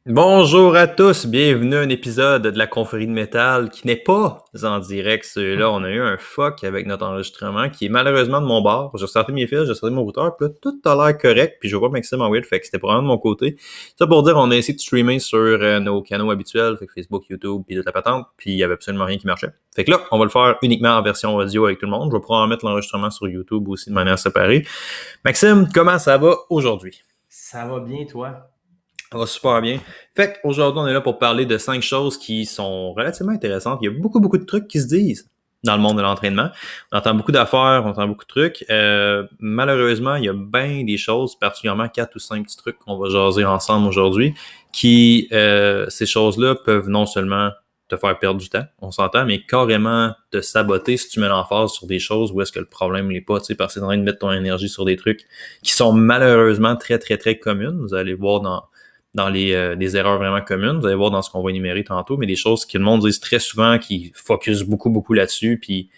Bonjour à tous, bienvenue à un épisode de la confrérie de métal qui n'est pas en direct. Celui-là, on a eu un fuck avec notre enregistrement qui est malheureusement de mon bord. J'ai sorti mes fils, j'ai sorti mon routeur, puis là, tout a l'air correct, puis je vois pas Maxime en weird, fait que c'était probablement de mon côté. Ça pour dire, on a essayé de streamer sur nos canaux habituels, fait que Facebook, YouTube, puis toute la patente, puis il y avait absolument rien qui marchait. Fait que là, on va le faire uniquement en version audio avec tout le monde. Je vais probablement mettre l'enregistrement sur YouTube aussi de manière séparée. Maxime, comment ça va aujourd'hui? Ça va bien, toi? Ça va super bien. Fait qu'aujourd'hui, on est là pour parler de 5 choses qui sont relativement intéressantes. Il y a beaucoup de trucs qui se disent dans le monde de l'entraînement. On entend beaucoup d'affaires, on entend beaucoup de trucs. Malheureusement, il y a bien des choses, particulièrement 4 ou 5 petits trucs qu'on va jaser ensemble aujourd'hui, qui, ces choses-là peuvent non seulement te faire perdre du temps, on s'entend, mais carrément te saboter si tu mets l'emphase sur des choses où est-ce que le problème n'est pas, tu sais, parce que c'est en train de mettre ton énergie sur des trucs qui sont malheureusement très communes. Vous allez voir dans les erreurs vraiment communes. Vous allez voir dans ce qu'on va énumérer tantôt, mais des choses que le monde dit très souvent, qui focus beaucoup là-dessus, puis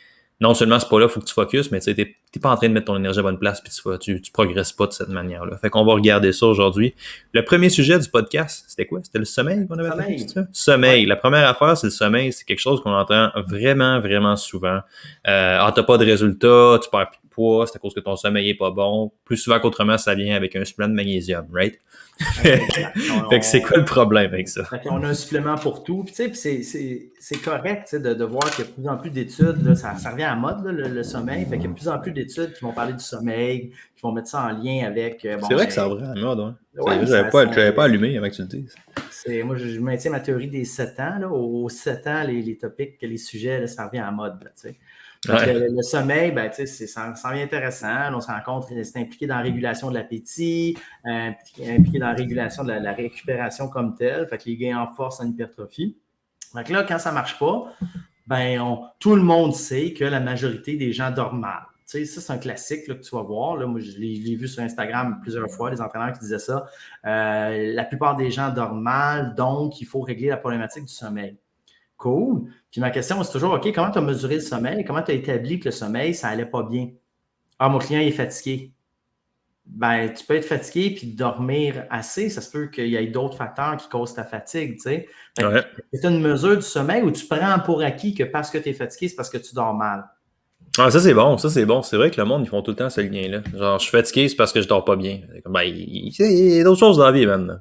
non seulement c'est pas là, il faut que tu focuses, mais tu sais, t'es pas en train de mettre ton énergie à bonne place, puis tu progresses pas de cette manière-là. Fait qu'on va regarder ça aujourd'hui. Le premier sujet du podcast, c'était quoi? C'était le sommeil qu'on avait attaqué, c'est Sommeil. ça? Sommeil. Ouais. La première affaire, c'est le sommeil. C'est quelque chose qu'on entend vraiment souvent. T'as pas de résultat, tu perds plus de poids, c'est à cause que ton sommeil est pas bon. Plus souvent qu'autrement, ça vient avec un supplément de magnésium, right? Exact. Fait que c'est quoi le problème avec ça? On a un supplément pour tout. Puis, tu sais, c'est correct tu sais, de voir qu'il y a de plus en plus d'études. Là, ça revient à la mode, là, le sommeil. Fait qu'il y a de plus en plus d'études qui vont parler du sommeil, qui vont mettre ça en lien avec. C'est vrai que ça revient à la mode, hein. Ouais, J'avais pas allumé avant que tu le dises. moi, je maintiens ma théorie des 7 ans. Là. Aux 7 ans, les topics, les sujets, là, ça revient à la mode. Là, tu sais. Fait que Ouais. le sommeil, ben, ça devient intéressant. Là, on se rend compte que c'est impliqué dans la régulation de l'appétit, impliqué dans la régulation de la récupération comme telle. Fait que les gains en force en hypertrophie. Fait que là, quand ça ne marche pas, tout le monde sait que la majorité des gens dorment mal. Tu sais, ça, c'est un classique là, que tu vas voir. Là. Moi, je l'ai vu sur Instagram plusieurs fois, des entraîneurs qui disaient ça. La plupart des gens dorment mal, donc il faut régler la problématique du sommeil. Cool. Puis ma question, c'est toujours, OK, comment tu as mesuré le sommeil? Comment tu as établi que le sommeil, ça allait pas bien? Ah, mon client est fatigué. Ben, tu peux être fatigué puis dormir assez. Ça se peut qu'il y ait d'autres facteurs qui causent ta fatigue, tu sais. Fait Ouais. que c'est une mesure du sommeil où tu prends pour acquis que parce que tu es fatigué, c'est parce que tu dors mal. Ah, ça c'est bon, ça c'est bon. C'est vrai que le monde, ils font tout le temps ce lien-là. Genre, je suis fatigué, c'est parce que je dors pas bien. Ben, il y a d'autres choses dans la vie, man.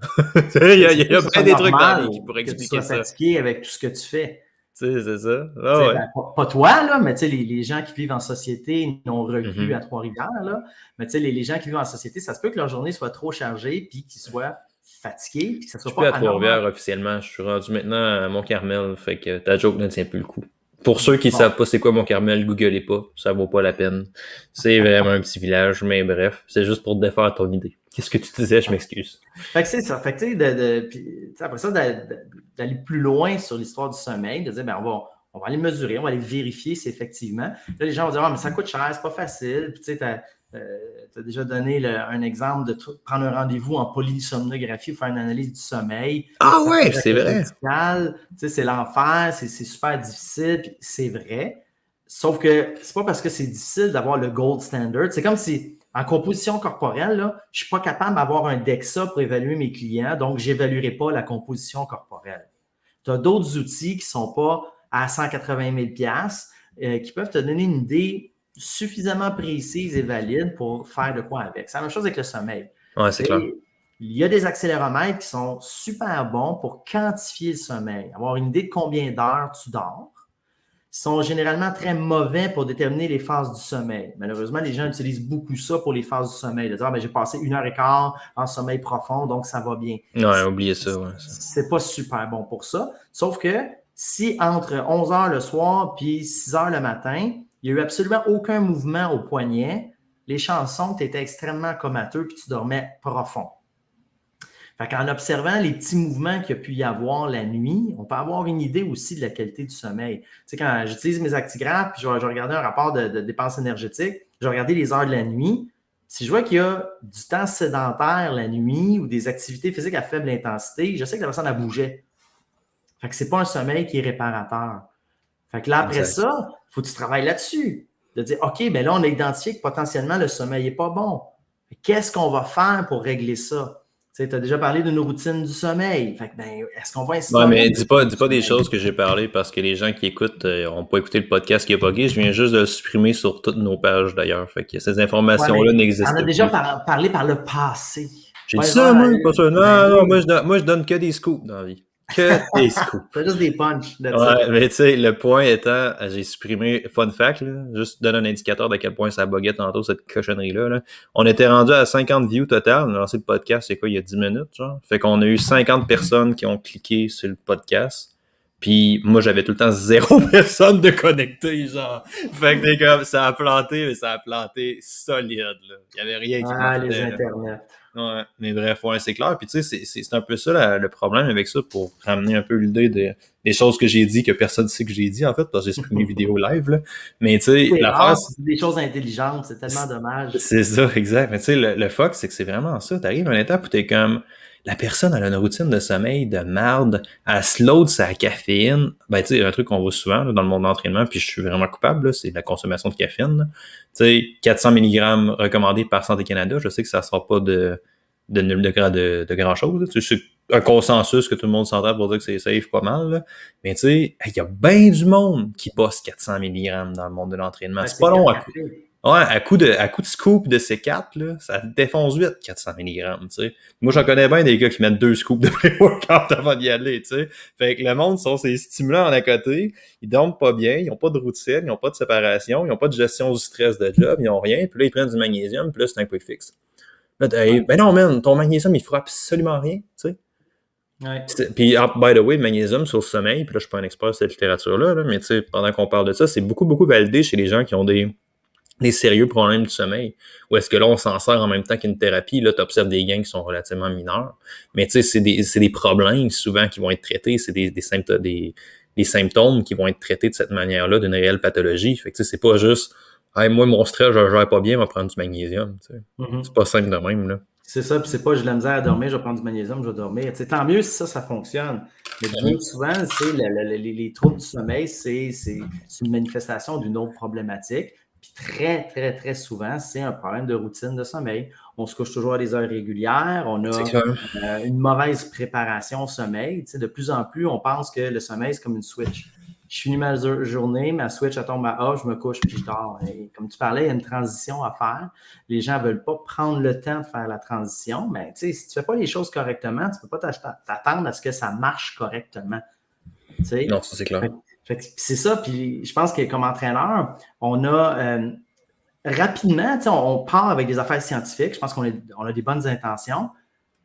C'est Il y sûr a que ce bien soit des trucs dans la normal vie qui pourraient que tu expliquer sois ça. fatigué avec tout ce que tu fais. Tu sais, c'est ça. Tu Ah sais, ouais. pas toi, là, mais tu sais, les gens qui vivent en société non reclus à Mhm. Trois-Rivières, là, mais tu sais, les gens qui vivent en société, ça se peut que leur journée soit trop chargée puis qu'ils soient fatigués puis que ça Je soit suis plus pas à anormal. Trois-Rivières officiellement. Je suis rendu maintenant à Mont-Carmel. Fait que ta joke ne tient plus le coup. Pour ceux qui Bon, savent pas c'est quoi Mont-Carmel, googlez pas. Ça vaut pas la peine. C'est vraiment un petit village, mais bref. C'est juste pour te défaire ton idée. Qu'est-ce que tu disais? Je m'excuse. fait que c'est ça. Fait que, tu sais, puis, tu sais, après ça, d'aller plus loin sur l'histoire du sommeil, de dire, on va aller mesurer, on va aller vérifier si effectivement. Là, les gens vont dire, ah, mais ça coûte cher, c'est pas facile. Puis, tu sais, as déjà donné un exemple de prendre un rendez-vous en polysomnographie pour faire une analyse du sommeil. Ah Ça ouais, peut c'est être vrai. médical, tu sais, c'est l'enfer, c'est super difficile, puis c'est vrai. Sauf que c'est pas parce que c'est difficile d'avoir le gold standard. C'est comme si en composition corporelle, là, je ne suis pas capable d'avoir un DEXA pour évaluer mes clients, donc je n'évaluerai pas la composition corporelle. Tu as d'autres outils qui ne sont pas à 180 000 qui peuvent te donner une idée suffisamment précise et valide pour faire de quoi avec. C'est la même chose avec le sommeil. Ouais, c'est clair. Il y a des accéléromètres qui sont super bons pour quantifier le sommeil, avoir une idée de combien d'heures tu dors sont généralement très mauvais pour déterminer les phases du sommeil. Malheureusement, les gens utilisent beaucoup ça pour les phases du sommeil. De dire, j'ai passé 1 heure et quart en sommeil profond, donc ça va bien. Ouais, oubliez ça, ouais. C'est pas super bon pour ça. Sauf que si entre 11 heures le soir puis 6 heures le matin, il n'y a eu absolument aucun mouvement au poignet, les chances sont que tu étais extrêmement comateux puis tu dormais profond. Fait qu'en observant les petits mouvements qu'il y a pu y avoir la nuit, on peut avoir une idée aussi de la qualité du sommeil. Tu sais, quand j'utilise mes actigraphes, puis je vais regarder un rapport de dépenses énergétiques, je vais regarder les heures de la nuit. Si je vois qu'il y a du temps sédentaire la nuit ou des activités physiques à faible intensité, je sais que la personne a bougé. Fait que c'est pas un sommeil qui est réparateur. Fait que là, après Exact. ça, il faut que tu travailles là-dessus. De dire, OK, ben là, on a identifié que potentiellement le sommeil n'est pas bon. Qu'est-ce qu'on va faire pour régler ça? Tu as déjà parlé d'une routine du sommeil. Fait que, ben, est-ce qu'on va Ouais, instaurer mais une routine dis du pas des sommeil? choses que j'ai parlé parce que les gens qui écoutent n'ont pas écouté le podcast qui est buggé. Je viens juste de le supprimer sur toutes nos pages d'ailleurs. Fait que ces Ouais, mais informations-là on a n'existent déjà plus. parlé par le passé. J'ai dit Pas ça, genre, moi, pas ça. ben Non, non, oui, moi, je donne que des scoops dans la vie. Que des scoops. c'est juste des punchs, that's it. Ouais, mais tu sais, le point étant, j'ai supprimé, fun fact, là, juste donner un indicateur de quel point ça buguait tantôt, cette cochonnerie-là. Là. On était rendu à 50 views total. On a lancé le podcast, c'est quoi, il y a 10 minutes, genre. Fait qu'on a eu 50 personnes qui ont cliqué sur le podcast. Puis moi, j'avais tout le temps zéro personne de connecté, genre. Fait que t'es comme, ça a planté, mais ça a planté solide, là. Il y avait rien qui Ah, les marchait, là. internets. Ouais, mais bref, ouais, c'est clair. Puis tu sais, c'est un peu ça le problème avec ça pour ramener un peu l'idée des choses que j'ai dit que personne ne sait que j'ai dit, en fait, parce que j'ai supprimé vidéo live, là. Mais tu sais, C'est l'affaire, rare, c'est des choses intelligentes, c'est tellement dommage. c'est ça, exact. Mais tu sais, le fuck, c'est que c'est vraiment ça. T'arrives à une étape où t'es comme, la personne, elle a une routine de sommeil de marde, elle se load sa caféine. Ben, tu sais, un truc qu'on voit souvent là, dans le monde d'entraînement, puis je suis vraiment coupable, là, c'est la consommation de caféine. Là. Tu sais, 400 mg recommandé par Santé Canada, je sais que ça ne sera pas de grand-chose. Là. Tu sais, c'est un consensus que tout le monde s'entend pour dire que c'est safe pas mal. Là. Mais tu sais, il y a bien du monde qui bosse 400 mg dans le monde de l'entraînement. Ben, C'est c'est pas long à coup. café. Ouais, à coup de scoop de C4, là, ça défonce vite 400 mg, tu sais. Moi, j'en connais bien des gars qui mettent 2 scoops de pré-workout avant d'y aller, tu sais. Fait que le monde sont ces stimulants en à côté, ils dorment pas bien, ils ont pas de routine, ils ont pas de séparation, ils ont pas de gestion du stress de job, ils ont rien, puis là, ils prennent du magnésium, puis là, c'est un quick fix. Là, Ouais. ben non, man, ton magnésium, il fera absolument rien, tu sais. Ouais. Puis, by the way, le magnésium sur le sommeil, puis là, je suis pas un expert de cette littérature-là, là, mais tu sais, pendant qu'on parle de ça, c'est beaucoup, beaucoup validé chez les gens qui ont des sérieux problèmes du sommeil. Ou est-ce que là, on s'en sert en même temps qu'une thérapie? Là, tu observes des gains qui sont relativement mineurs. Mais tu sais, c'est des problèmes souvent qui vont être traités. C'est des symptômes qui vont être traités de cette manière-là d'une réelle pathologie. Fait que tu sais, c'est pas juste hey, moi, mon stress, je le gère pas bien, on va prendre du magnésium. Tu sais. C'est Mhm. pas simple de même, là. C'est ça, puis c'est pas j'ai de la misère à dormir, je vais prendre du magnésium, je vais dormir. Tu sais, tant mieux si ça fonctionne. Mais bien souvent, c'est les troubles du sommeil, c'est une manifestation d'une autre problématique. Puis très, très, très souvent, c'est un problème de routine de sommeil. On se couche toujours à des heures régulières, on C'est a clair. une mauvaise préparation au sommeil. Tu sais, de plus en plus, on pense que le sommeil, c'est comme une switch. Je finis ma journée, ma switch, elle tombe à off, je me couche puis je dors. Et comme tu parlais, il y a une transition à faire. Les gens ne veulent pas prendre le temps de faire la transition. Mais tu sais, si tu ne fais pas les choses correctement, tu ne peux pas t'attendre à ce que ça marche correctement. Tu sais? Non, ça c'est clair. C'est ça, puis je pense que comme entraîneur, on a rapidement, on part avec des affaires scientifiques, je pense qu'on a des bonnes intentions,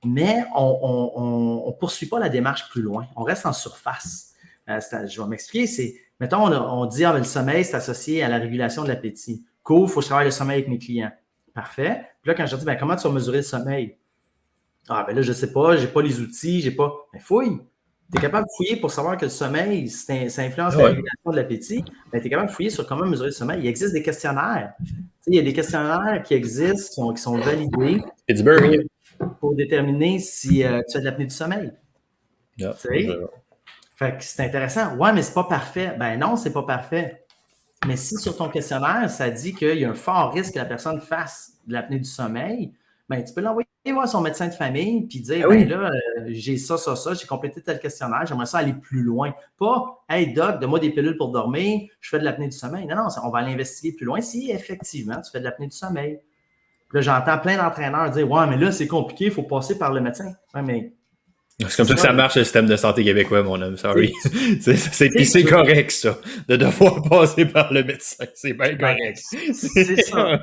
mais on ne poursuit pas la démarche plus loin. On reste en surface. Je vais m'expliquer, mettons, on dit le sommeil, c'est associé à la régulation de l'appétit. Cool, il faut que je travaille le sommeil avec mes clients. Parfait. Puis là, quand je dis, comment tu vas mesurer le sommeil? Ah, ben là, je ne sais pas, je n'ai pas les outils, j'ai pas. Mais fouille. Tu es capable de fouiller pour savoir que le sommeil, ça influence la régulation de l'appétit. Ben, tu es capable de fouiller sur comment mesurer le sommeil. Il existe des questionnaires. Il y a des questionnaires qui existent, qui sont validés Pittsburgh. pour déterminer si tu as de l'apnée du sommeil. Yeah. Fait que c'est intéressant. Ouais, mais c'est pas parfait. Ben non, c'est pas parfait. Mais si sur ton questionnaire, ça dit qu'il y a un fort risque que la personne fasse de l'apnée du sommeil, ben, tu peux l'envoyer voir son médecin de famille puis dire, ben là, j'ai ça, j'ai complété tel questionnaire, j'aimerais ça aller plus loin. Pas, hey doc, donne-moi des pilules pour dormir, je fais de l'apnée du sommeil. Non, on va aller investiguer plus loin si effectivement tu fais de l'apnée du sommeil. Puis là, j'entends plein d'entraîneurs dire, ouais, mais là, c'est compliqué, il faut passer par le médecin. Ouais, mais c'est comme ça que ça marche le système de santé québécois, mon homme. Sorry. C'est correct, ça, de devoir passer par le médecin. C'est bien correct. C'est ça.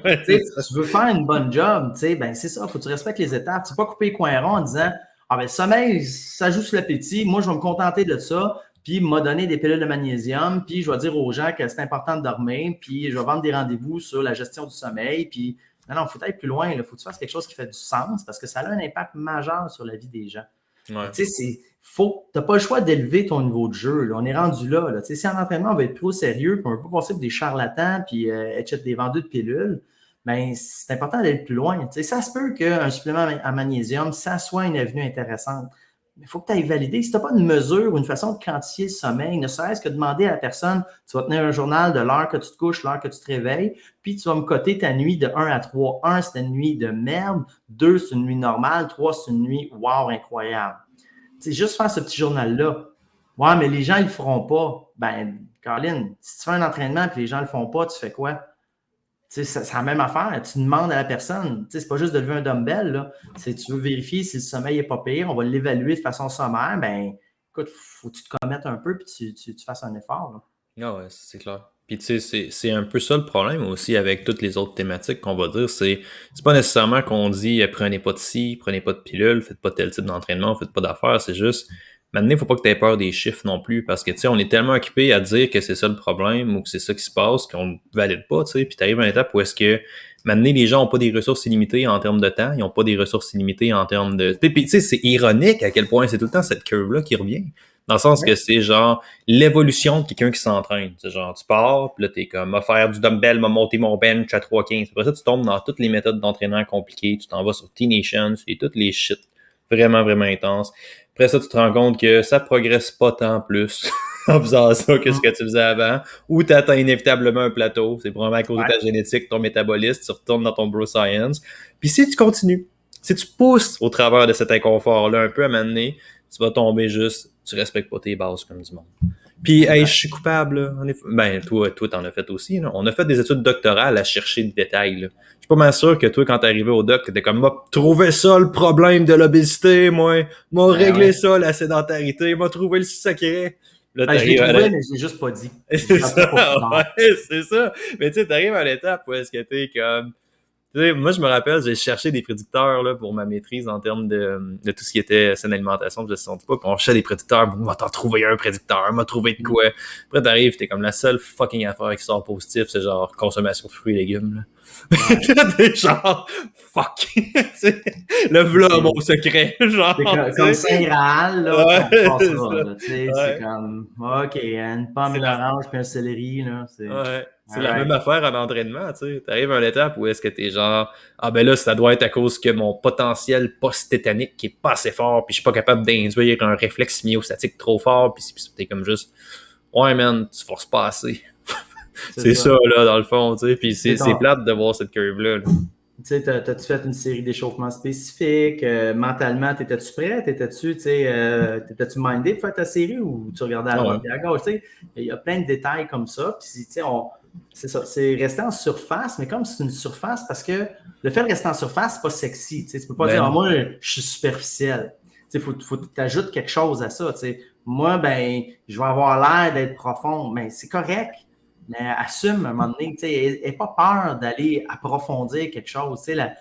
Tu veux faire une bonne job, ben c'est ça, il faut que tu respectes les étapes. Tu ne peux pas couper les coins ronds en disant ah ben le sommeil, ça joue sur l'appétit, moi je vais me contenter de ça, puis m'a donné des pilules de magnésium, puis je vais dire aux gens que c'est important de dormir, puis je vais vendre des rendez-vous sur la gestion du sommeil, puis non, il faut aller plus loin, il faut que tu fasses quelque chose qui fait du sens parce que ça a un impact majeur sur la vie des gens. Ouais. Tu n'as pas le choix d'élever ton niveau de jeu. Là. On est rendu là. Si en entraînement, on va être plus au sérieux, puis on ne va pas passer pour des charlatans, puis être des vendeurs de pilules, ben, c'est important d'aller plus loin. Ça se peut qu'un supplément à magnésium, ça soit une avenue intéressante. il faut que tu ailles valider. Si tu n'as pas une mesure ou une façon de quantifier le sommeil, ne serait-ce que demander à la personne, tu vas tenir un journal de l'heure que tu te couches, l'heure que tu te réveilles, puis tu vas me coter ta nuit de 1 à 3. 1, c'est une nuit de merde. 2, c'est une nuit normale. 3, c'est une nuit wow, incroyable. C'est juste faire ce petit journal-là. Ouais, mais les gens, ils ne le feront pas. Ben, Caroline, si tu fais un entraînement et les gens ne le font pas, tu fais quoi? C'est la même affaire. Tu demandes à la personne. C'est pas juste de lever un dumbbell. Là. Tu veux vérifier si le sommeil n'est pas pire. On va l'évaluer de façon sommaire. Ben, écoute, faut que tu te commettes un peu et tu fasses un effort. Là. Ah ouais, c'est clair. Puis tu sais, c'est un peu ça le problème aussi avec toutes les autres thématiques qu'on va dire. C'est pas nécessairement qu'on dit prenez pas de ci, prenez pas de pilule, faites pas tel type d'entraînement, faites pas d'affaires. C'est juste, maintenant, il faut pas que tu aies peur des chiffres non plus. Parce que tu sais, on est tellement occupé à dire que c'est ça le problème ou que c'est ça qui se passe qu'on ne valide pas, tu sais. Puis tu arrives à une étape où est-ce que maintenant, les gens n'ont pas des ressources illimitées en termes de temps, ils n'ont pas des ressources illimitées en termes de. Puis tu sais, c'est ironique à quel point c'est tout le temps cette curve-là qui revient. Dans le sens que c'est genre l'évolution de quelqu'un qui s'entraîne. C'est genre, tu pars, puis là, t'es comme, m'a faire du dumbbell, m'a monter mon bench à 3,15. Après ça, tu tombes dans toutes les méthodes d'entraînement compliquées. Tu t'en vas sur T-Nation, c'est toutes les shit vraiment, vraiment intenses. Après ça, tu te rends compte que ça progresse pas tant plus en faisant ça que ce que tu faisais avant. Ou tu atteins inévitablement un plateau. C'est probablement à cause de ta génétique, ton métabolisme. Tu retournes dans ton bro science. Puis si tu continues, si tu pousses au travers de cet inconfort-là un peu à m'amener, tu vas tomber juste, tu respectes pas tes bases comme du monde. Puis, hey, je suis coupable, là. Ben, toi, t'en as fait aussi, là. On a fait des études doctorales à chercher des détails, là. Je suis pas mal sûr que toi, quand t'es arrivé au doc, t'étais comme, m'a trouvé ça, le problème de l'obésité, moi. M'a réglé ça, la sédentarité. M'a trouvé le secret. Là, je l'ai trouvé, mais je l'ai juste pas dit. C'est ça, ouais, c'est ça. Mais tu sais, t'arrives à l'étape où est-ce que t'es comme... Tu sais, moi, je me rappelle, j'ai cherché des prédicteurs là, pour ma maîtrise en termes de tout ce qui était saine alimentation, de gestion du poids. Puis on cherchait des prédicteurs. M'a t'en trouvé un prédicteur, m'a trouvé de quoi. Après, t'arrives, t'es comme la seule fucking affaire qui sort positif, c'est genre consommation de fruits et légumes. Là. Ouais. T'es genre, fuck. Le v'là mon secret. Genre, c'est comme Saint Graal, là. Ouais, c'est comme, OK, une pomme, une orange, puis un céleri, là. C'est la même affaire en entraînement, tu sais. T'arrives à une étape où est-ce que t'es genre, ah ben là, ça doit être à cause que mon potentiel post-tétanique qui est pas assez fort, puis je suis pas capable d'induire un réflexe myostatique trop fort, puis t'es comme juste, ouais man, tu forces pas assez. c'est ça, là, dans le fond, tu sais. Puis c'est plate de voir cette curve-là. Là. Tu sais, t'as-tu fait une série d'échauffements spécifiques? Mentalement, t'étais-tu prêt? T'étais-tu mindé pour faire ta série ou tu regardais à droite et à gauche? Tu sais, il y a plein de détails comme ça. Puis, tu sais, c'est ça, c'est rester en surface, mais comme c'est une surface, parce que le fait de rester en surface, c'est pas sexy. Tu sais, tu peux pas dire, moi, je suis superficiel. Tu sais, faut que tu ajoutes quelque chose à ça. Tu sais. Moi, ben, je vais avoir l'air d'être profond, mais c'est correct. Mais assume à un moment donné, tu sais, n'aie pas peur d'aller approfondir quelque chose. Tu sais,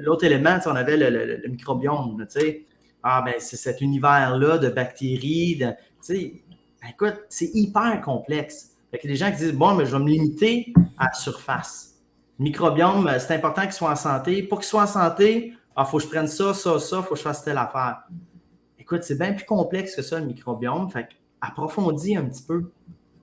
l'autre élément, tu sais, on avait le microbiome, tu sais. Ah, ben, c'est cet univers-là de bactéries. Tu sais, ben, écoute, c'est hyper complexe. Fait que les gens qui disent, bon, mais je vais me limiter à la surface. Le microbiome, c'est important qu'il soit en santé. Pour qu'il soit en santé, il faut que je prenne ça, il faut que je fasse telle affaire. Écoute, c'est bien plus complexe que ça, le microbiome. Fait approfondis un petit peu.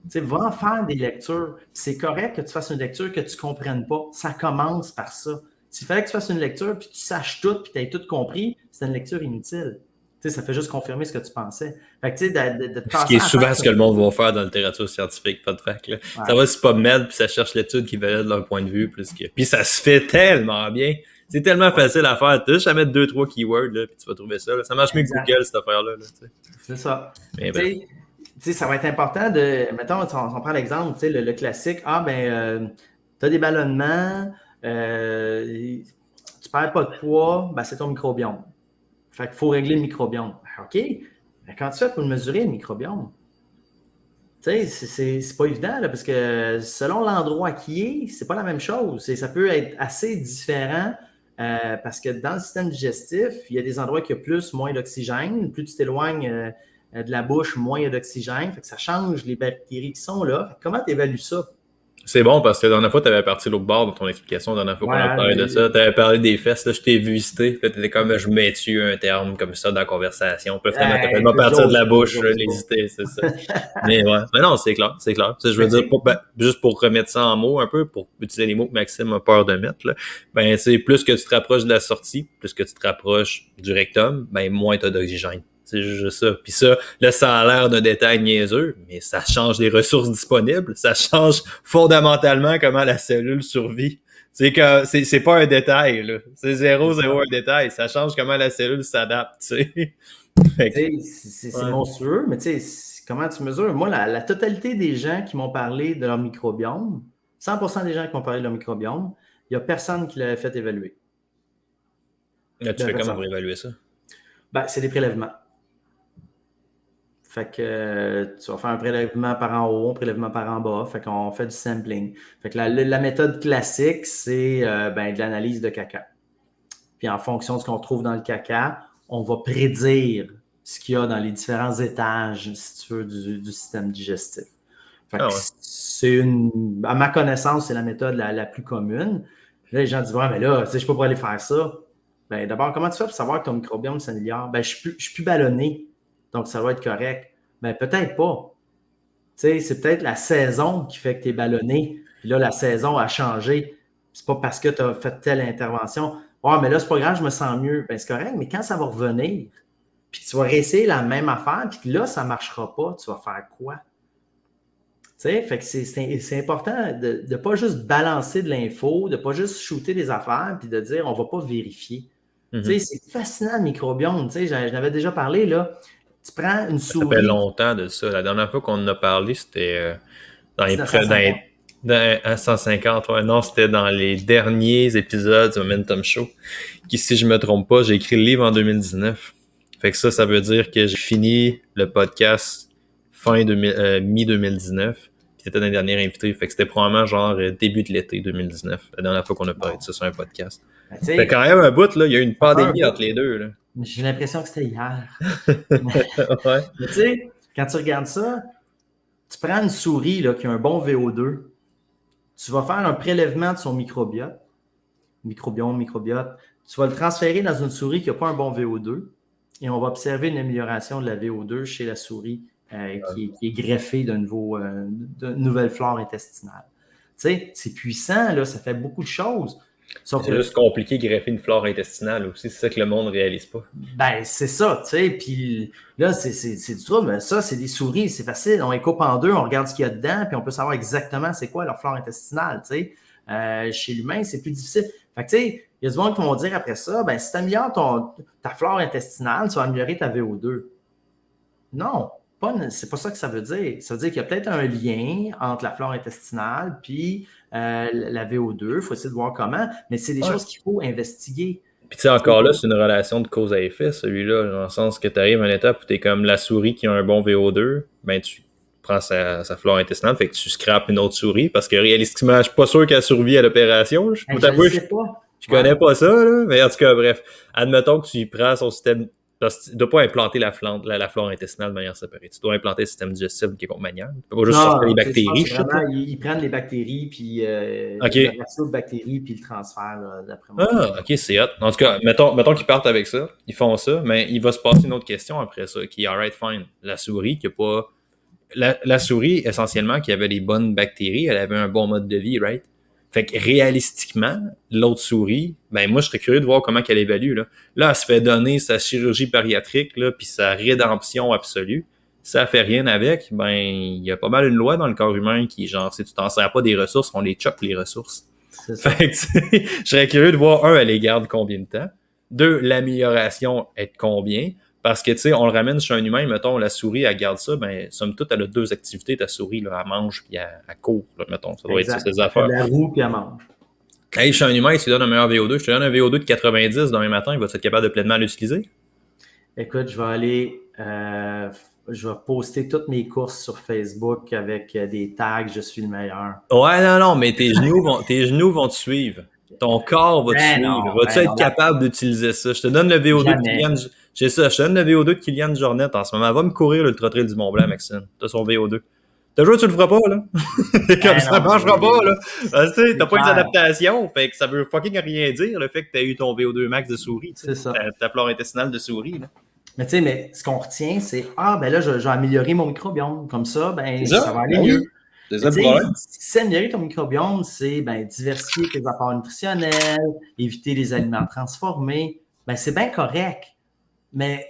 Tu sais, va en faire des lectures. C'est correct que tu fasses une lecture que tu ne comprennes pas. Ça commence par ça. S'il fallait que tu fasses une lecture puis tu saches tout puis tu aies tout compris, c'est une lecture inutile. Tu sais, ça fait juste confirmer ce que tu pensais. Fait que, tu sais, de ce qui est souvent ce que le monde va faire dans la littérature scientifique, pas de fac. Là. Ouais. Ça va sur PubMed puis ça cherche l'étude qui valide leur point de vue. Puis ça se fait tellement bien. C'est tellement facile à faire. Tu as juste à mettre 2-3 keywords là, puis tu vas trouver ça. Là. Ça marche mieux que Google, cette affaire-là. Là, c'est ça. Mais tu sais, ça va être important de, mettons, on prend l'exemple, tu sais, le classique, tu as des ballonnements, tu perds pas de poids, ben, c'est ton microbiome. Fait qu'il faut régler le microbiome. OK, mais quand tu fais pour le mesurer, le microbiome, tu sais, c'est pas évident, là, parce que selon l'endroit qui est, c'est pas la même chose. Ça peut être assez différent parce que dans le système digestif, il y a des endroits qui ont plus, moins d'oxygène. Plus tu t'éloignes de la bouche, moins il y a d'oxygène. Fait que ça change les bactéries qui sont là. Fait que comment tu évalues ça? C'est bon parce que la dernière fois, tu avais parti l'autre bord dans ton explication. La dernière fois qu'on a parlé de ça, tu avais parlé des fesses. Là, je t'ai vu visiter. Puis tu étais comme, je mets-tu un terme comme ça dans la conversation. Puis finalement, tu as fait partir de la bouche, l'hésiter, c'est ça. Mais ouais. Mais non, c'est clair, c'est clair. Je veux dire, juste pour remettre ça en mots un peu, pour utiliser les mots que Maxime a peur de mettre, là, ben, c'est plus que tu te rapproches de la sortie, plus que tu te rapproches du rectum, ben, moins tu as d'oxygène. C'est juste ça. Puis ça, là, ça a l'air d'un détail niaiseux, mais ça change les ressources disponibles. Ça change fondamentalement comment la cellule survit. C'est pas un détail, là. C'est zéro un détail. Ça change comment la cellule s'adapte, tu sais. C'est monstrueux, mais tu sais, comment tu mesures? Moi, la totalité des gens qui m'ont parlé de leur microbiome, 100% des gens qui m'ont parlé de leur microbiome, il n'y a personne qui l'avait fait évaluer. Là, tu fais comment pour évaluer ça? Ben, c'est des prélèvements. Fait que tu vas faire un prélèvement par en haut, un prélèvement par en bas. Fait qu'on fait du sampling. Fait que la méthode classique, c'est de l'analyse de caca. Puis en fonction de ce qu'on trouve dans le caca, on va prédire ce qu'il y a dans les différents étages, si tu veux, du système digestif. Fait que à ma connaissance, c'est la méthode la plus commune. Là, les gens disent, ouais, mais là, tu sais, je peux pas aller faire ça. Ben, d'abord, comment tu fais pour savoir que ton microbiome s'améliore? Ben, je suis plus ballonné, donc ça va être correct. Ben, peut-être pas. Tu sais, c'est peut-être la saison qui fait que tu es ballonné. Puis là, la saison a changé. C'est pas parce que tu as fait telle intervention. Ouais, mais là, c'est pas grave, je me sens mieux. Ben, c'est correct, mais quand ça va revenir, puis tu vas réessayer la même affaire, puis là, ça marchera pas, tu vas faire quoi? Tu sais, fait que c'est important de ne pas juste balancer de l'info, de ne pas juste shooter des affaires, puis de dire on ne va pas vérifier. Tu sais, c'est fascinant le microbiome. Tu sais, j'en avais déjà parlé, là. Tu prends une souris. Ça fait longtemps de ça. La dernière fois qu'on en a parlé, c'était dans les 150, ouais, non, c'était dans les derniers épisodes du Momentum Show. Qui, si je me trompe pas, j'ai écrit le livre en 2019. Fait que ça veut dire que j'ai fini le podcast mi-2019. C'était dans les derniers invités. Fait que c'était probablement genre début de l'été 2019, la dernière fois qu'on a parlé de ça sur un podcast. Fait quand même un bout, là, il y a eu une pandémie entre les deux. Là. J'ai l'impression que c'était hier. Ouais. Mais tu sais, quand tu regardes ça, tu prends une souris là, qui a un bon VO2, tu vas faire un prélèvement de son microbiote, microbiote, tu vas le transférer dans une souris qui n'a pas un bon VO2 et on va observer une amélioration de la VO2 chez la souris qui est greffée d'une nouvelle flore intestinale. Tu sais, c'est puissant, là, ça fait beaucoup de choses. C'est juste compliqué de greffer une flore intestinale aussi, c'est ça que le monde ne réalise pas. Ben, c'est ça, tu sais, puis là, c'est du trouble, mais ça, c'est des souris, c'est facile, on les coupe en deux, on regarde ce qu'il y a dedans, puis on peut savoir exactement c'est quoi leur flore intestinale, tu sais. Chez l'humain, c'est plus difficile. Fait que, tu sais, il y a du monde qui vont dire après ça, ben, si tu améliores ta flore intestinale, tu vas améliorer ta VO2. Non, c'est pas ça que ça veut dire. Ça veut dire qu'il y a peut-être un lien entre la flore intestinale puis la VO2. Il faut essayer de voir comment, mais c'est des choses qu'il faut investiguer. Puis tu sais, encore là, c'est une relation de cause à effet, celui-là, dans le sens que tu arrives à une étape où tu es comme la souris qui a un bon VO2, ben tu prends sa flore intestinale, fait que tu scrapes une autre souris, parce que réalistiquement, je suis pas sûr qu'elle survit à l'opération. Je connais pas ça, là, mais en tout cas, bref, admettons que tu y prends son système. Parce que tu ne dois pas implanter la flore intestinale de manière séparée. Tu dois implanter le système digestif qui est manière. Tu ne peux pas juste sortir les bactéries. Ils prennent les bactéries, puis le ratio de bactéries, puis le transfert, d'après moi. Ah, ok, c'est hot. En tout cas, mettons qu'ils partent avec ça. Ils font ça, mais il va se passer une autre question après ça, qui est alright, fine. La souris, qui a pas. La souris, essentiellement, qui avait des bonnes bactéries, elle avait un bon mode de vie, right? Fait que réalistiquement, l'autre souris, ben moi, je serais curieux de voir comment elle évalue. Là, elle se fait donner sa chirurgie bariatrique, là, puis sa rédemption absolue. Si elle fait rien avec, ben il y a pas mal une loi dans le corps humain qui, genre, si tu t'en sers pas des ressources, on les chope les ressources. Fait que, je serais curieux de voir, elle les garde combien de temps? 2, l'amélioration est de combien? Parce que, tu sais, on le ramène chez un humain, mettons, la souris, elle garde ça, ben, somme toute, elle a 2 activités, ta souris, là, elle mange puis elle court, là, mettons. Ça doit être ça, ces affaires. Elle roue puis elle mange. Hey, chez un humain, tu lui donnes un meilleur VO2, je te donne un VO2 de 90 demain matin, il va être capable de pleinement l'utiliser? Écoute, je vais aller, je vais poster toutes mes courses sur Facebook avec des tags, je suis le meilleur. Ouais, non, mais tes genoux vont te suivre. Ton corps va te suivre. Vas-tu être capable d'utiliser ça? Je te donne le VO2 de Kylian. J'ai ça. Je te donne le VO2 de Kylian Jornet en ce moment. Va me courir l'Ultra Trail du Mont-Blanc, Maxime. T'as son VO2. T'as joué, tu le feras pas, là. Comme ça marchera pas, là. Tu sais, t'as pas eu d'adaptation. Fait que ça veut fucking rien dire, le fait que t'as eu ton VO2 max de souris. C'est ça. Ta flore intestinale de souris, là. Mais tu sais, ce qu'on retient, c'est ben là, je vais améliorer mon microbiome. Comme ça, ben, ça va aller mieux. C'est ça le problème. Si améliorer ton microbiome, c'est diversifier tes apports nutritionnels, éviter les aliments transformés, ben c'est bien correct. Mais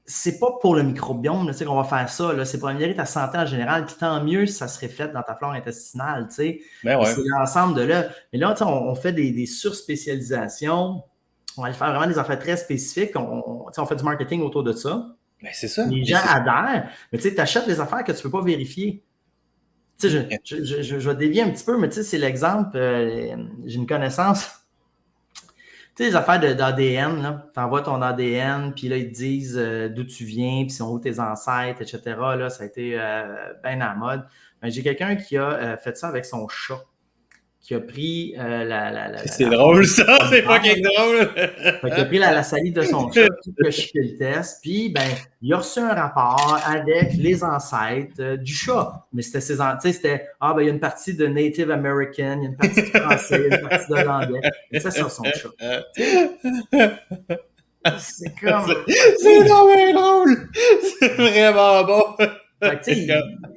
c'est pas pour le microbiome là, qu'on va faire ça. Là. C'est pour améliorer ta santé en général. Puis tant mieux si ça se reflète dans ta flore intestinale. Ben ouais. C'est l'ensemble de là. Mais là, on fait des surspécialisations. On va aller faire vraiment des affaires très spécifiques. On fait du marketing autour de ça. Ben c'est ça. Les gens adhèrent. Mais tu achètes des affaires que tu ne peux pas vérifier. Je vais dévier un petit peu, mais c'est l'exemple. J'ai une connaissance. Tu sais, les affaires d'ADN, tu envoies ton ADN, puis là, ils te disent d'où tu viens, puis sont où tes ancêtres, etc. Là, ça a été bien à la mode. Ben, j'ai quelqu'un qui a fait ça avec son chat, qui a pris c'est drôle, ça! C'est fucking drôle! Fait qu'il a pris la salive de son chat, tout a chié le test, puis ben, il a reçu un rapport avec les ancêtres du chat. Mais c'était c'était ben, il y a une partie de Native American, il y a une partie de français, il y a une partie d'hollandais. Et c'est sur son chat. C'est comme. C'est vraiment drôle! C'est vraiment bon! Fait que,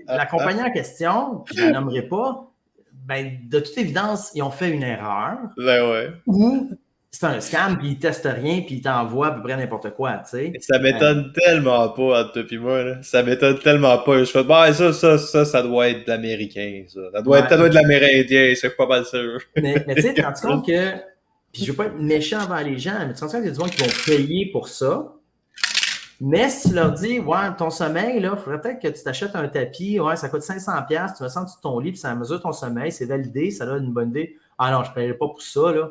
la compagnie en question, puis je ne la nommerai pas, ben, de toute évidence, ils ont fait une erreur. Ben ouais. Ou c'est un scam, puis ils testent rien, puis ils t'envoient à peu près n'importe quoi, tu sais. Ça m'étonne tellement pas entre toi et moi, là. Ça m'étonne tellement pas. Je fais, ça doit être de l'américain, ça. Ça doit être de l'amérindien, c'est pas mal sûr. Mais tu sais, tu te rends compte que, puis je veux pas être méchant envers les gens, mais tu te rends compte qu'il y a des gens qui vont payer pour ça. Mais si tu leur dis, ouais, ton sommeil, là, il faudrait peut-être que tu t'achètes un tapis, ouais, ça coûte 500$, tu me sens sur ton lit, puis ça mesure ton sommeil, c'est validé, ça donne une bonne idée. Ah non, je ne paierai pas pour ça, là.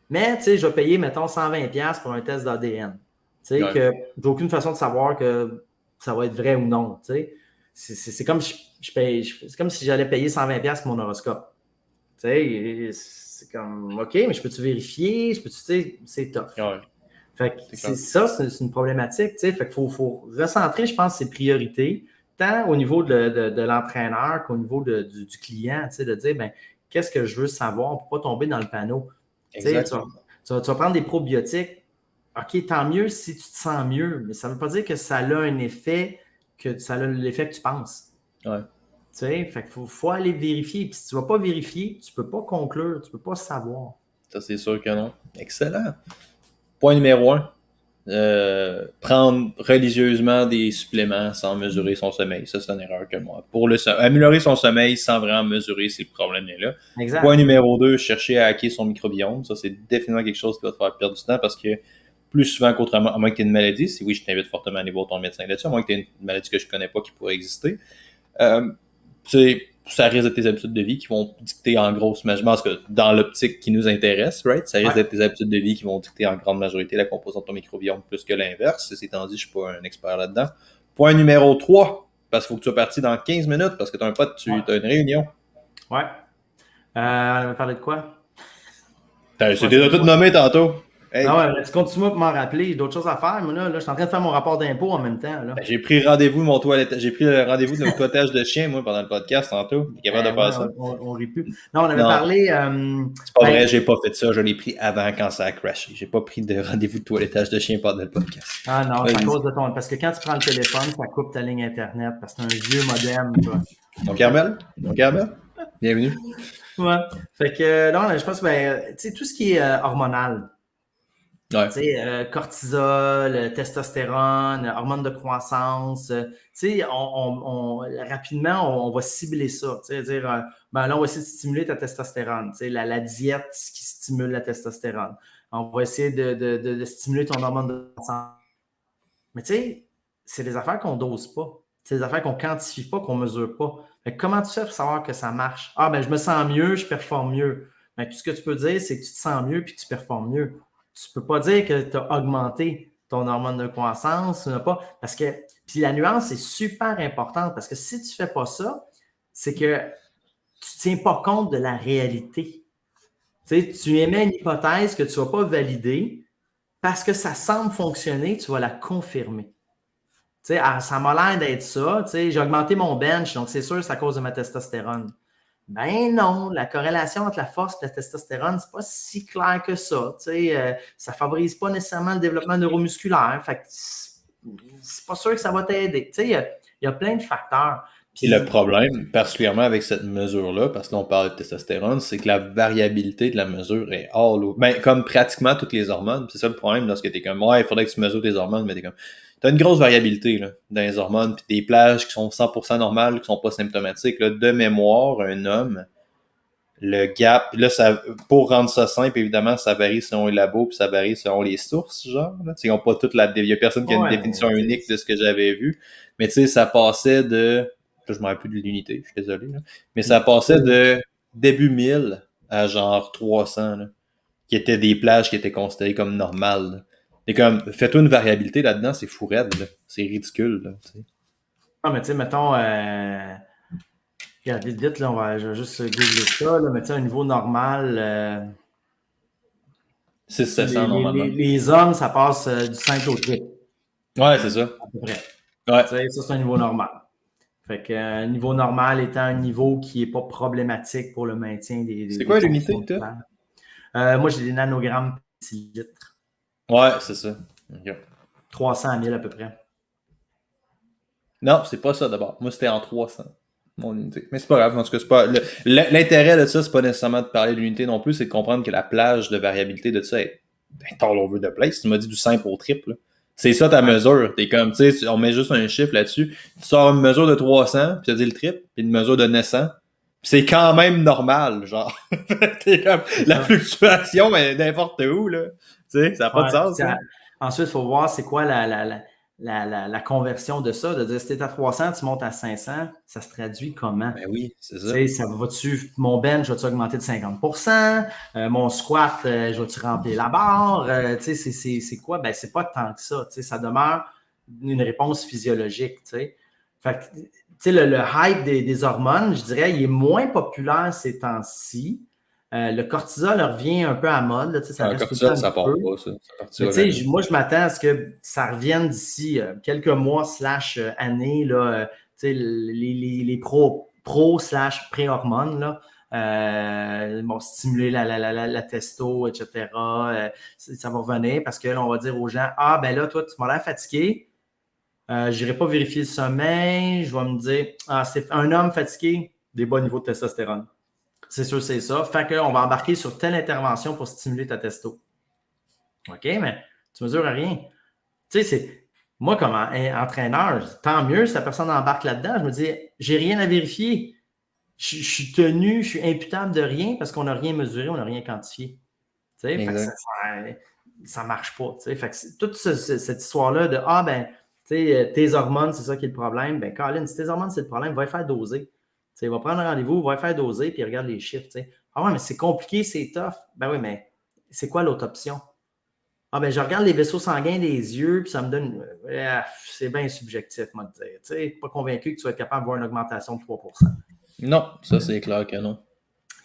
Mais, tu sais, je vais payer, mettons, 120$ pour un test d'ADN. Tu sais, que j'ai aucune façon de savoir que ça va être vrai ou non, tu sais. C'est comme c'est comme si j'allais payer 120$ pour mon horoscope. Tu sais, c'est comme, OK, mais je peux-tu vérifier? Tu sais, c'est tough. Ouais. Fait que c'est une problématique, tu sais. Fait qu'il faut recentrer, je pense, ses priorités, tant au niveau de l'entraîneur qu'au niveau du client, tu sais, de dire, ben, qu'est-ce que je veux savoir pour ne pas tomber dans le panneau. Tu vas prendre des probiotiques. OK, tant mieux si tu te sens mieux, mais ça ne veut pas dire que ça a un effet, que ça a l'effet que tu penses. Ouais. Tu sais, fait qu'il faut aller vérifier. Puis si tu ne vas pas vérifier, tu ne peux pas conclure, tu ne peux pas savoir. Ça, c'est sûr que non. Excellent. Point numéro 1. Prendre religieusement des suppléments sans mesurer son sommeil. Ça, c'est une erreur que moi. Pour améliorer son sommeil sans vraiment mesurer si le problème est là. Exact. Point numéro 2, chercher à hacker son microbiome. Ça, c'est définitivement quelque chose qui va te faire perdre du temps parce que plus souvent qu'autrement, à moins que tu aies une maladie, si oui, je t'invite fortement à aller voir ton médecin là-dessus, à moins que tu aies une maladie que je ne connais pas qui pourrait exister. Ça risque d'être tes habitudes de vie qui vont dicter en grosse majorité, parce que dans l'optique qui nous intéresse, right? Ça risque d'être tes habitudes de vie qui vont dicter en grande majorité la composition de ton microbiome plus que l'inverse. Ceci étant dit, je ne suis pas un expert là-dedans. Point numéro 3, parce qu'il faut que tu sois parti dans 15 minutes, parce que tu as un pote, tu as une réunion. Ouais. On va parler de quoi? C'est déjà tout nommé tantôt. Hey. Non, ouais, tu continues pour m'en rappeler. J'ai d'autres choses à faire. Mais là, je suis en train de faire mon rapport d'impôt en même temps. Là. J'ai pris rendez-vous j'ai pris le rendez-vous de mon toilettage de chien, moi, pendant le podcast tantôt. Tu es capable de faire ça? On rit plus. Non, on avait parlé. C'est pas vrai, j'ai pas fait ça. Je l'ai pris avant quand ça a crashé. J'ai pas pris de rendez-vous de toilettage de chien pendant le podcast. Ah non, c'est à cause de ton. Parce que quand tu prends le téléphone, ça coupe ta ligne Internet. Parce que c'est un vieux modem, toi. Mon Carmel? Bienvenue. Ouais. Fait que non, je pense que tu sais, tout ce qui est hormonal. Ouais. Cortisol, testostérone, hormones de croissance. Rapidement, on va cibler ça. Dire, là, on va essayer de stimuler ta testostérone. La diète qui stimule la testostérone. On va essayer de stimuler ton hormone de croissance. Mais tu sais, c'est des affaires qu'on dose pas. C'est des affaires qu'on quantifie pas, qu'on mesure pas. Fait que comment tu fais pour savoir que ça marche? Ah, ben, je me sens mieux, je performe mieux. Ben, tout ce que tu peux dire, c'est que tu te sens mieux puis que tu performes mieux. Tu ne peux pas dire que tu as augmenté ton hormone de croissance, tu n'as pas. Parce que, puis la nuance est super importante parce que si tu ne fais pas ça, c'est que tu ne tiens pas compte de la réalité. Tu émets une hypothèse que tu ne vas pas valider parce que ça semble fonctionner, tu vas la confirmer. Ça m'a l'air d'être ça. J'ai augmenté mon bench, donc c'est sûr c'est à cause de ma testostérone. Ben non, la corrélation entre la force et la testostérone, c'est pas si clair que ça. Ça favorise pas nécessairement le développement neuromusculaire. Fait que c'est pas sûr que ça va t'aider. Il y a plein de facteurs. Puis le problème, particulièrement avec cette mesure-là, parce que là, on parle de testostérone, c'est que la variabilité de la mesure est hors l'eau. Ben, comme pratiquement toutes les hormones. C'est ça le problème lorsque t'es comme, ouais, il faudrait que tu mesures tes hormones, mais t'es comme, t'as une grosse variabilité là, dans les hormones, puis des plages qui sont 100% normales, qui sont pas symptomatiques. Là. De mémoire, un homme, le gap, puis là, ça, pour rendre ça simple, évidemment, ça varie selon les labos, puis ça varie selon les sources, genre. Là. Ils ont pas toute la... Il y a personne qui a une Ouais, définition mais unique de ce que j'avais vu. Mais tu sais, ça passait de... Là, je me rappelle plus de l'unité, je suis désolé. Là. Mais ça passait de début 1000 à genre 300, là, qui étaient des plages qui étaient considérées comme normales. Là. Et comme, fais-toi une variabilité là-dedans, c'est fou raide, là. C'est ridicule, là, tu sais. ah, mais tu sais, mettons, regarde, vite, là, je vais juste googler ça, là, mais tu sais, un niveau normal, 600-700 normalement. les hommes, ça passe du 5 au 8, Ouais, c'est ça. à peu près. Ouais. Tu sais, ça, c'est un niveau normal. Fait que un niveau normal étant un niveau qui n'est pas problématique pour le maintien C'est quoi l'unité fonctions que de t'as? l'air. Moi, j'ai des nanogrammes par litre. Ouais, c'est ça. Okay. 300 000 à peu près. Non, c'est pas ça d'abord. Moi, c'était en 300, mon unité. Mais c'est pas grave. En tout cas, c'est pas... L'intérêt de ça, c'est pas nécessairement de parler de l'unité non plus, c'est de comprendre que la plage de variabilité de ça est all over the place. Tu m'as dit du simple au triple. C'est ça ta mesure. T'es comme, tu sais, on met juste un chiffre là-dessus. Tu sors une mesure de 300, puis tu as dit le triple, puis une mesure de 900. Puis c'est quand même normal, genre. T'es comme, la fluctuation, mais n'importe où, là. Tu sais, ça n'a pas de sens, ça. Ensuite, il faut voir c'est quoi la conversion de ça. De dire, si tu es à 300, tu montes à 500, ça se traduit comment? Ben oui, c'est ça. Tu sais, ça va-tu, mon bench, je vais-tu augmenter de 50%? Mon squat, je vais-tu remplir la barre? Tu sais, c'est quoi? Ben, c'est pas tant que ça. Tu sais, ça demeure une réponse physiologique. Tu sais. Fait que, tu sais, le hype des hormones, je dirais, il est moins populaire ces temps-ci. Le cortisol revient un peu à mode. Là, tu sais, ça Le reste tout le cortisol, temps ça un part peu. pas, ça. Mais tu sais, moi, je m'attends à ce que ça revienne d'ici quelques mois / années, là, tu sais, les pro / pré-hormones, là, vont stimuler la testo, etc. Ça va revenir parce que là, on va dire aux gens, ah, ben là, toi, tu m'as l'air fatigué. Je n'irai pas vérifier le sommeil. Je vais me dire, ah, c'est un homme fatigué, des bas niveaux de testostérone. C'est sûr, c'est ça. Fait qu'on va embarquer sur telle intervention pour stimuler ta testo. OK, mais tu mesures à rien. Tu sais, c'est moi, comme entraîneur, tant mieux si la personne embarque là-dedans. Je me dis, j'ai rien à vérifier. Je suis tenu, je suis imputable de rien parce qu'on n'a rien mesuré, on n'a rien quantifié. Tu sais, fait que ça marche pas. Tu sais, fait que toute cette histoire-là de ah ben, tu sais, tes hormones, c'est ça qui est le problème. Ben, Colin, si tes hormones, c'est le problème, va y faire doser. Tu sais, va prendre un rendez-vous, va y faire doser, puis regarde les chiffres. Tu sais. Ah ouais, mais c'est compliqué, c'est tough. Ben oui, mais c'est quoi l'autre option? Ah ben, je regarde les vaisseaux sanguins des yeux, puis ça me donne. C'est bien subjectif, moi, de dire. Tu sais, pas convaincu que tu vas être capable d'avoir une augmentation de 3%. Non, ça, c'est clair que non.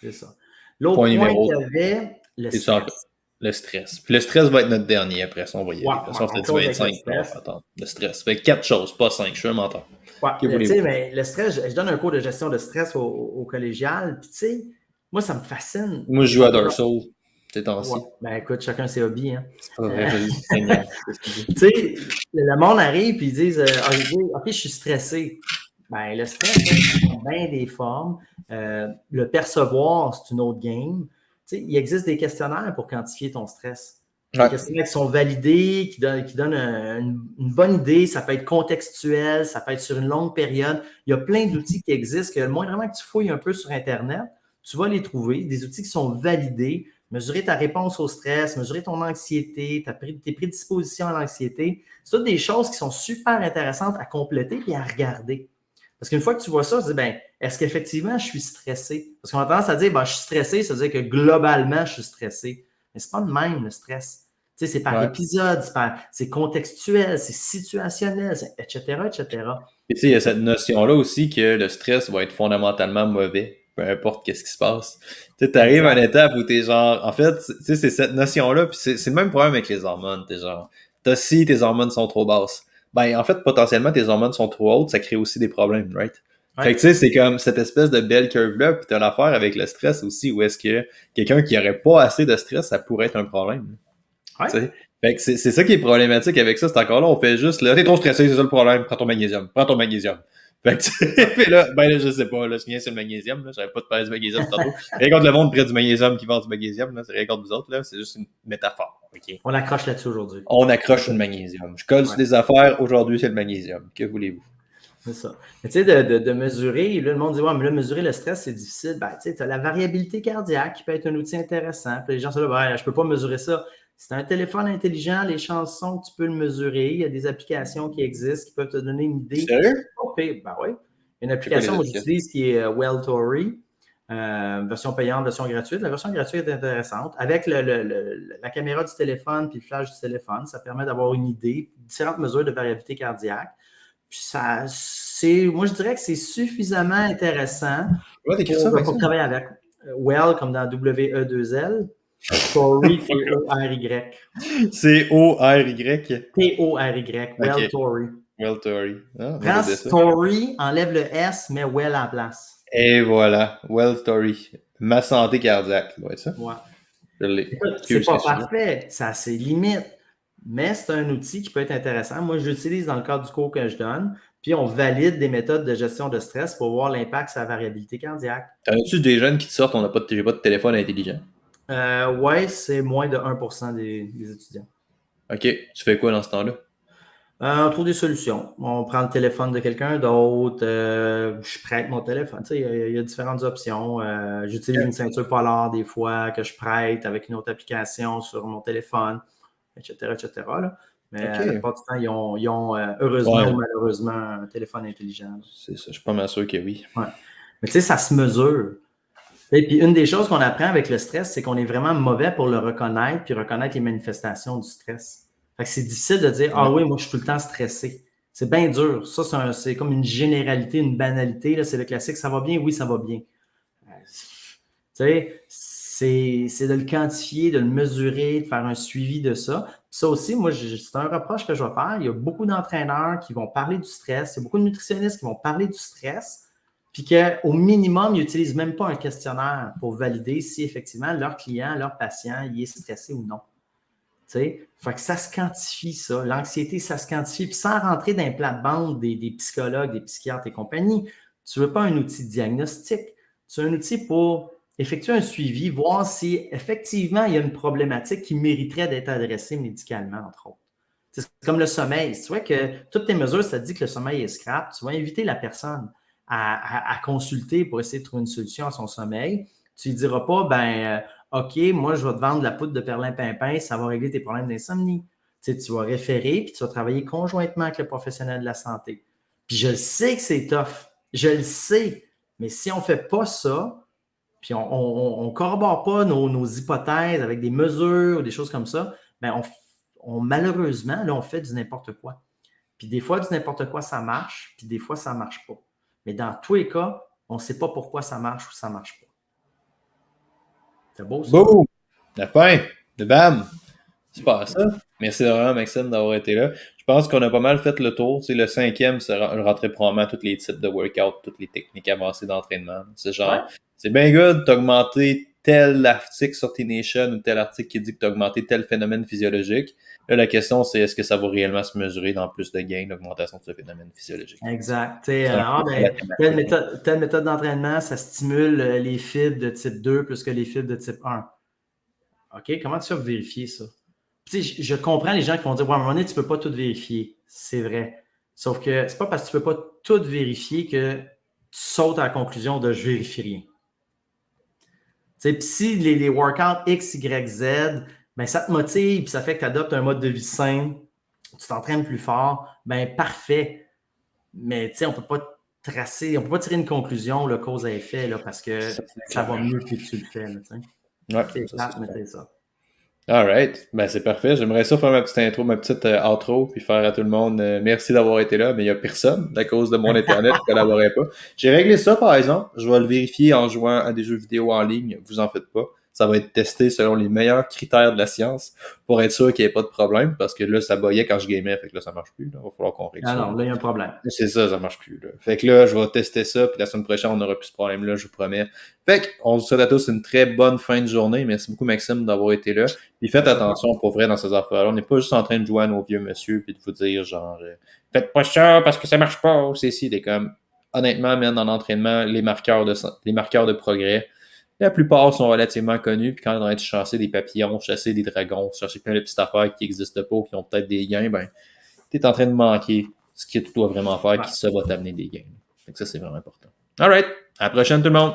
C'est ça. L'autre point qu'il y avait, le stress. Le stress. Puis le stress va être notre dernier après ça, on va y aller. Parce qu'on fait du 25, on va attendre. Le stress. Fait 4 choses, pas 5, je suis un menteur. Ouais, tu sais, mais le stress, je donne un cours de gestion de stress au collégial, puis tu sais, moi, ça me fascine. Moi, je joue à Dark Souls. C'est temps-ci. Ouais. Ben écoute, chacun ses hobbies. Hein. C'est pas vrai, tu sais, le monde arrive et ils disent OK, je suis stressé. Ben, le stress, c'est bien des formes. Le percevoir, c'est une autre game. Tu sais, il existe des questionnaires pour quantifier ton stress. Des questionnaires qui sont validés, qui donnent une bonne idée. Ça peut être contextuel, ça peut être sur une longue période. Il y a plein d'outils qui existent que le moindrement que tu fouilles un peu sur Internet, tu vas les trouver. Des outils qui sont validés. Mesurer ta réponse au stress, mesurer ton anxiété, tes prédispositions à l'anxiété. C'est toutes des choses qui sont super intéressantes à compléter et à regarder. Parce qu'une fois que tu vois ça, tu te dis, ben, est-ce qu'effectivement je suis stressé? Parce qu'on a tendance à dire, ben, je suis stressé, ça veut dire que globalement, je suis stressé. Mais c'est pas de même, le stress. Tu sais, c'est par épisode, c'est contextuel, c'est situationnel, etc., etc. Et tu sais, il y a cette notion-là aussi que le stress va être fondamentalement mauvais, peu importe qu'est-ce qui se passe. Tu sais, t'arrives à une étape où t'es genre, en fait, tu sais, c'est cette notion-là, puis c'est le même problème avec les hormones, t'es genre, si tes hormones sont trop basses. Ben, en fait, potentiellement, tes hormones sont trop hautes, ça crée aussi des problèmes, right? Ouais. Fait que tu sais, c'est comme cette espèce de belle curve-là, puis t'as l'affaire avec le stress aussi, où est-ce que quelqu'un qui aurait pas assez de stress, ça pourrait être un problème. Ouais. T'sais? Fait que c'est ça qui est problématique avec ça, c'est encore là, on fait juste, là, t'es trop stressé, c'est ça le problème, prends ton magnésium. Fait que, puis là, ben là, je sais pas, là, je viens sur le magnésium, là, j'avais pas de parler du magnésium tantôt. Rien contre le monde près du magnésium qui vend du magnésium, là, c'est rien contre vous autres, là, c'est juste une métaphore, ok? On accroche là-dessus aujourd'hui. On accroche sur le magnésium. Je colle sur des affaires, aujourd'hui, c'est le magnésium. Que voulez-vous? C'est ça. Mais tu sais, de mesurer, là, le monde dit, ouais, mais là, mesurer le stress, c'est difficile. Ben, tu sais, tu as la variabilité cardiaque qui peut être un outil intéressant. Puis les gens sont là, ben, je peux pas mesurer ça. C'est un téléphone intelligent, les chansons, tu peux le mesurer. Il y a des applications qui existent qui peuvent te donner une idée. Sérieux? OK, ben oui. Une application que j'utilise qui est Welltory, version payante, version gratuite. La version gratuite est intéressante. Avec la caméra du téléphone puis le flash du téléphone, ça permet d'avoir une idée, différentes mesures de variabilité cardiaque. Puis moi, je dirais que c'est suffisamment intéressant pour travailler avec. Well, comme dans W-E-2-L. Tory, T-O-R-Y. C-O-R-Y. T-O-R-Y. Well Tory. Well Tory. Prends Story, enlève le S, mets Well en place. Et voilà. Well Tory. Ma santé cardiaque. Ça doit être ça. Ouais. Je l'ai. C'est pas parfait. Ça a ses limites. Mais c'est un outil qui peut être intéressant. Moi, je l'utilise dans le cadre du cours que je donne. Puis, on valide des méthodes de gestion de stress pour voir l'impact sur la variabilité cardiaque. T'en as-tu des jeunes qui te sortent, j'ai pas de téléphone intelligent? Oui, c'est moins de 1% des étudiants. OK. Tu fais quoi dans ce temps-là? On trouve des solutions. On prend le téléphone de quelqu'un d'autre. Je prête mon téléphone. Tu sais, il y a différentes options. J'utilise une ceinture polaire des fois que je prête avec une autre application sur mon téléphone, etc., etc. Là. Mais la plupart du temps, ils ont heureusement ou malheureusement un téléphone intelligent. C'est ça, je suis pas mal sûr que oui. Ouais. Mais tu sais, ça se mesure. Et puis, une des choses qu'on apprend avec le stress, c'est qu'on est vraiment mauvais pour le reconnaître puis reconnaître les manifestations du stress. Fait que c'est difficile de dire, ah oui, moi, je suis tout le temps stressé. C'est bien dur. Ça, c'est comme une généralité, une banalité. Là. C'est le classique. Ça va bien? Oui, ça va bien. Tu sais, c'est de le quantifier, de le mesurer, de faire un suivi de ça. Ça aussi, moi, c'est un reproche que je vais faire. Il y a beaucoup d'entraîneurs qui vont parler du stress. Il y a beaucoup de nutritionnistes qui vont parler du stress. Puis qu'au minimum, ils n'utilisent même pas un questionnaire pour valider si effectivement leur client, leur patient, il est stressé ou non. Tu sais, fait que ça se quantifie, ça. L'anxiété, ça se quantifie. Puis sans rentrer dans les plates-bandes des psychologues, des psychiatres et compagnie, tu ne veux pas un outil diagnostique. Tu veux un outil pour effectuer un suivi, voir si effectivement il y a une problématique qui mériterait d'être adressée médicalement, entre autres. C'est comme le sommeil. Tu vois que toutes tes mesures, ça te dit que le sommeil est scrap. Tu vas inviter la personne à consulter pour essayer de trouver une solution à son sommeil. Tu ne lui diras pas, OK, moi, je vais te vendre de la poudre de perlimpinpin, ça va régler tes problèmes d'insomnie. Tu sais, tu vas référer, puis tu vas travailler conjointement avec le professionnel de la santé. Puis je sais que c'est tough. Je le sais. Mais si on ne fait pas ça, puis on ne corrobore pas nos hypothèses avec des mesures ou des choses comme ça, malheureusement, là, on fait du n'importe quoi. Puis des fois, du n'importe quoi, ça marche, puis des fois, ça ne marche pas. Mais dans tous les cas, on ne sait pas pourquoi ça marche ou ça ne marche pas. C'est beau, ça? Boum! La fin! De bam! C'est pas ça. Merci vraiment, Maxime, d'avoir été là. Je pense qu'on a pas mal fait le tour. Tu sais, le 5e, ça rentrait probablement tous les types de workout, toutes les techniques avancées d'entraînement. C'est genre, c'est bien good, t'as augmenté tel article sur T-Nation ou tel article qui dit que t'as augmenté tel phénomène physiologique. Là, la question, c'est est-ce que ça va réellement se mesurer dans plus de gains d'augmentation de ce phénomène physiologique? Exact. Telle méthode d'entraînement, ça stimule les fibres de type 2 plus que les fibres de type 1. OK, comment tu vas vérifier ça? Tu sais, je comprends les gens qui vont dire, à un moment donné, tu ne peux pas tout vérifier. C'est vrai. Sauf que c'est pas parce que tu ne peux pas tout vérifier que tu sautes à la conclusion de je vérifie rien. Puis si les workouts X, Y, Z, ben, ça te motive et ça fait que tu adoptes un mode de vie sain, tu t'entraînes plus fort, ben parfait. Mais on ne peut pas tracer, on ne peut pas tirer une conclusion, là, cause à effet, là, parce que ça va mieux que tu le fais. C'est plate, mais c'est ça. Alright, ben c'est parfait. J'aimerais ça faire ma petite intro, ma petite outro, puis faire à tout le monde merci d'avoir été là, mais il n'y a personne à cause de mon Internet qui ne collaborait pas. J'ai réglé ça, par exemple. Je vais le vérifier en jouant à des jeux vidéo en ligne. Vous en faites pas. Ça va être testé selon les meilleurs critères de la science pour être sûr qu'il n'y ait pas de problème, parce que là, ça buguait quand je gamais, fait que là, ça marche plus. Là. Il va falloir qu'on règle ça. Non, là, il y a un problème. C'est ça marche plus. Là. Fait que là, je vais tester ça, puis la semaine prochaine, on n'aura plus ce problème-là, je vous promets. Fait qu'on vous souhaite à tous une très bonne fin de journée. Merci beaucoup, Maxime, d'avoir été là. Puis faites attention, pour vrai, dans ces affaires-là. On n'est pas juste en train de jouer à nos vieux monsieur, puis de vous dire, genre, faites pas ça parce que ça marche pas. C'est ici, des comme, honnêtement, man, en entraînement, les marqueurs de progrès, la plupart sont relativement connus. Puis quand on va être chasser des papillons, chasser des dragons, chercher plein de petites affaires qui n'existent pas, qui ont peut-être des gains, ben, tu es en train de manquer ce que tu dois vraiment faire, Ouais. qui ça va t'amener des gains. Donc ça, c'est vraiment important. All right. À la prochaine, tout le monde.